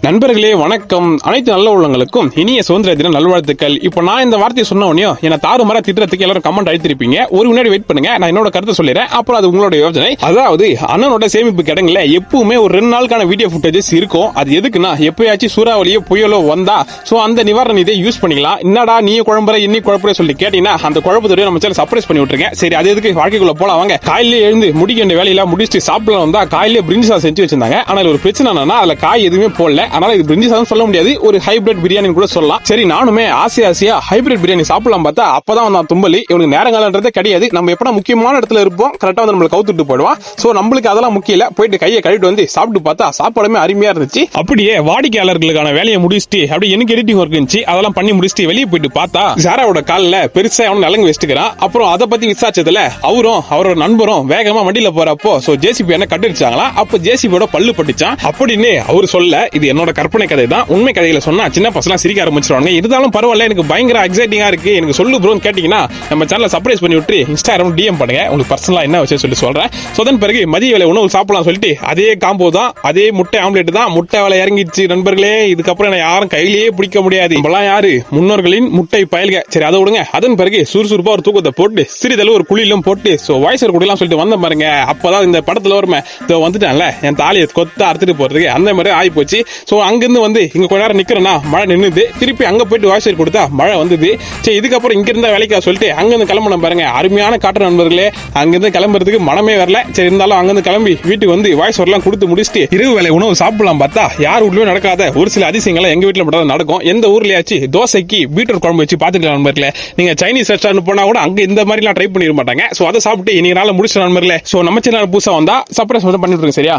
நண்பர்களே வணக்கம். அனைத்து நல்ல உள்ளங்களுக்கும் இனிய சுதந்திர தின நல்வாழ்த்துக்கள். இப்போ நான் இந்த வார்த்தையை சொன்ன உடனே என்ன தாறுமாறா திட்டுறதுக்கு எல்லாரும் கமெண்ட் அழுத்திருப்பீங்க. ஒரு முன்னாடி வெயிட் பண்ணுங்க, நான் என்னோட கருத்தை சொல்லிடுறேன், அப்புறம் அது உங்களோட யோசனை. அதாவது அண்ணனோட சேமிப்பு கிடங்குல எப்பவுமே ஒரு 2 நாளுக்கான வீடியோ ஃபுட்டேஜஸ் இருக்கும். அது எதுக்குன்னா எப்பயாச்சும் சூறாவளியோ புயலோ வந்தா சோ அந்த நிவாரண நிதியை யூஸ் பண்ணிக்கலாம். என்னடா நீ குழம்புற இன்னி குழப்பற சொல்லி கேட்டீங்கன்னா அந்த குழப்பத்தோட நம்ம சேனல் சர்ப்ரைஸ் பண்ணி விட்டுருங்க. சரி, அது எதுக்கு வாழ்க்கைக்குள்ள போலாம் வாங்க. காலையிலே எழுந்து முடிக்க வேண்டிய வேலையெல்லாம் முடிச்சுட்டு சாப்பிடலாம் வந்தா காலையிலே பிரிஞ்சி சாதம் செஞ்சு வச்சிருந்தாங்க. ஆனால் ஒரு பிரச்சனை என்னன்னா அதுல காய் எதுவுமே போடல. அதனால இது பிரிஞ்சி சாதம் சொல்ல முடியாது, ஒரு ஹைபிரிட் பிரியாணி கூட சொல்லலாம். சரி, நானுமே ஆசையா ஹைபிரிட் பிரியாணி சாப்பிடலாம் பார்த்தா அப்பதான் நான் தும்பலி. இவனுக்கு நேரங்காலன்றதே கிடையாது. நம்ம எப்படா முக்கியமான இடத்துல இருப்போம், கரெக்டா வந்து நம்மள கவுத்துட்டு போயிடுவான். சோ நம்மளுக்கு அதெல்லாம் முக்கியம் இல்ல. போயிட்டு கையை கழுவிட்டு வந்து சாப்பிட்டு பார்த்தா சாப்பாடுமே அருமையா இருந்துச்சு. அப்படியே வாடிக்கையாளர்களுக்கான வேலையை முடிச்சுட்டு அப்படியே எனக்கு எடிட்டிங் ஒர்க் இருந்துச்சு, அதெல்லாம் பண்ணி முடிச்சுட்டு வெளியே போயிட்டு பார்த்தா ஜாராவோட காலில் பெருசா அவன் நலங்கு வச்சுக்கிறான். அப்புறம் அதை பத்தி விசாரிச்சதுல அவரும் அவரோட நண்பரும் வேகமா வண்டியில போறப்போ ஜேசிபி என்ன கட்டிருச்சாங்களா. அப்ப ஜேசிபியோட பல்லு பட்டுச்சான் அப்படின்னு அவர் சொல்ல, இது என்னோட கற்பனை கதை தான். உண்மை கதையில சொன்னா சின்ன பசங்க சிரிக்க ஆரம்பிச்சிருவாங்க. இருந்தாலும் பரவாயில்ல, எனக்கு பயங்கர எக்ஸைட்டிங்கா இருக்கு. எனக்கு சொல்லு ப்ரோன்னு கேட்டீங்கன்னா நம்ம சேனலை சர்ப்ரைஸ் பண்ணி விட்டு இன்ஸ்டாகிராம் டிஎம் பண்ணுங்க. உங்களுக்கு பர்சனலா என்ன விஷயம் சொல்லி சொல்றேன். அதன் பிறகு மதிய வேலை உணவு சாப்பிடலாம் சொல்லிட்டு அதே காம்போ தான், அதே முட்டை ஆம்லேட் தான். முட்டை வேலை இறங்கிடுச்சு நண்பர்களே. இதுக்கப்புறம் என்ன யாரும் கையிலேயே பிடிக்க முடியாது. நம்மளாம் யாரு முன்னோர்களின் முட்டை பயல்க. சரி, அதை விடுங்க. அதன் பிறகு சுறுசுறுப்பா ஒரு தூக்கத்தை போட்டு சிறிதளவு ஒரு குழியிலும் போட்டு வாய்ஸர் குடிலாம் சொல்லிட்டு வந்த பாருங்க. அப்பதான் இந்த படத்துல வருமே வந்துட்டான்ல என் தாலியை கொத்த அறுத்துட்டு போறதுக்கு, அந்த மாதிரி ஆகி போச்சு. சோ அங்கிருந்து வந்து இங்க கொஞ்ச நேரம் நிக்கிறேன்னா மழை நின்னுது. திருப்பி அங்க போயிட்டு வாய்ஸ் கொடுத்தா மழை வந்தது. சரி, இதுக்கப்புறம் இங்க இருந்தா வேலைக்கா சொல்லிட்டு அங்கிருந்து கிளம்பணும் பாருங்க. அருமையான காற்று நண்பர்களே. அங்கிருந்து கிளம்புறதுக்கு மனமே வரல. சரி, இருந்தாலும் அங்கிருந்து கிளம்பி வீட்டுக்கு வந்து வாய்ஸ் எல்லாம் கொடுத்து முடிச்சுட்டு இரவு வேலை உணவு சாப்பிடலாம் பார்த்தா யார் வீட்லயும் நடக்காத ஒரு சில அதிசயங்களை எங்க வீட்டுல மட்டும் நடக்கும். எந்த ஊர்லயாச்சு தோசைக்கு பீட்ரூட் குழம்பு வச்சு பாத்துக்கலாம் நண்பர்களே. நீங்க சைனீஸ் ரெஸ்டாரண்ட் போனா கூட அங்க இந்த மாதிரி எல்லாம் ட்ரை பண்ணிட மாட்டாங்க. சோ அதை சாப்பிட்டு இன்னைக்கு நாள் முடிச்ச நண்பர்களே. சோ நம்ம சேனல் புதுசா வந்தா சர்ப்ரைஸ் மட்டும் பண்ணிட்டு இருக்கேன். சரியா?